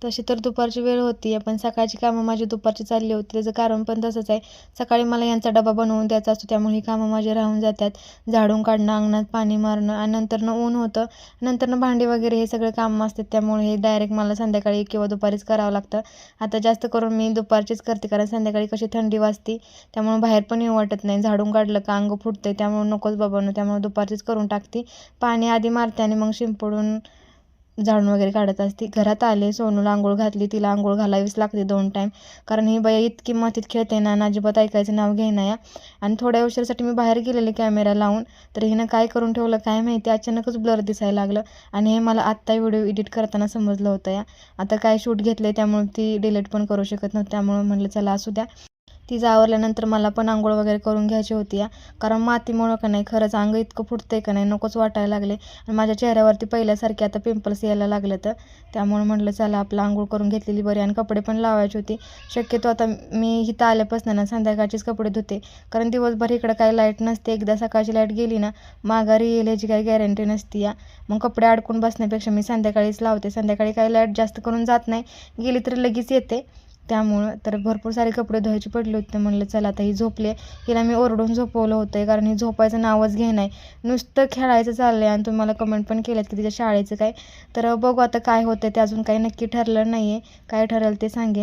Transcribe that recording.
तशी तर दुपारची वेळ होती पण सकाळची कामं माझी दुपारची चालली होती. त्याचं कारण पण तसंच आहे. सकाळी मला यांचा डबा बनवून द्यायचा असतो त्यामुळे ही कामं माझी राहून जातात. झाडून काढणं, अंगणात पाणी मारणं आणि नंतरनं ऊन होतं. नंतरनं भांडी वगैरे हे सगळे कामं असतात त्यामुळे हे डायरेक्ट मला संध्याकाळी किंवा दुपारीच करावं लागतं. आता जास्त करून मी दुपारचीच करते कारण संध्याकाळी कशी थंडी वाजते त्यामुळे बाहेर पण येऊ वाटत नाही. झाडून काढलं का अंग फुटते त्यामुळे नकोच बाबांनो, त्यामुळे दुपारचीच करून टाकते. पाणी आधी मारते आणि मग शिंपडून झाडून वगैरे काढत असते. घरात आले, सोनूला अंघोळ घातली. तिला अंघोळ घालावीच लागते 2 टाईम कारण ही बाई इतकी मातीत खेळते ना, अजिबात ऐकायचं नाव घेईना या. आणि थोड्या उशिरासाठी मी बाहेर गेलेले कॅमेरा लावून, तर हिनं काय करून ठेवलं काय माहिती, अचानकच ब्लर दिसायला लागलं आणि हे मला आत्ता व्हिडिओ एडिट करताना समजलं होतं या. आता काय शूट घेतलं त्यामुळे ती डिलीट पण करू शकत नव्हती त्यामुळे म्हटलं चला असू द्या. तिचं आवरल्यानंतर मला पण अंघोळ वगैरे करून घ्यायची होती या, कारण मातीमुळं का नाही खरंच अंग इतकं फुटतंय का नाही नकोच वाटायला लागले आणि माझ्या चेहऱ्यावरती पहिल्यासारखे आता पिंपल्स यायला लागलं तर त्यामुळे म्हटलं चला आपलं अंघोळ करून घेतलेली बरी आणि कपडे पण लावायचे होते. शक्यतो आता मी इथं आल्यापासून ना संध्याकाळचीच कपडे धुते कारण दिवसभर इकडं काही लाईट नसते. एकदा सकाळची लाईट गेली ना माघारी येईल याची काही गॅरंटी नसती या. मग कपडे अडकून बसण्यापेक्षा मी संध्याकाळीच लावते. संध्याकाळी काही लाईट जास्त करून जात नाही, गेली तर लगेच येते. त्यामुळं तर भरपूर सारे कपडे धुवायचे पडले होते. म्हणलं चला आता ही झोपली आहे, हिला मी ओरडून झोपवलं होतं कारण ही झोपायचं नावच घे नाही, नुसतं खेळायचं चाललं आहे. आणि तुम्हाला कमेंट पण केल्यात की तिच्या शाळेचं काय, तर बघू आता काय होतं ते, अजून काही नक्की ठरलं नाही आहे. काय ठरेल ते सांगेन.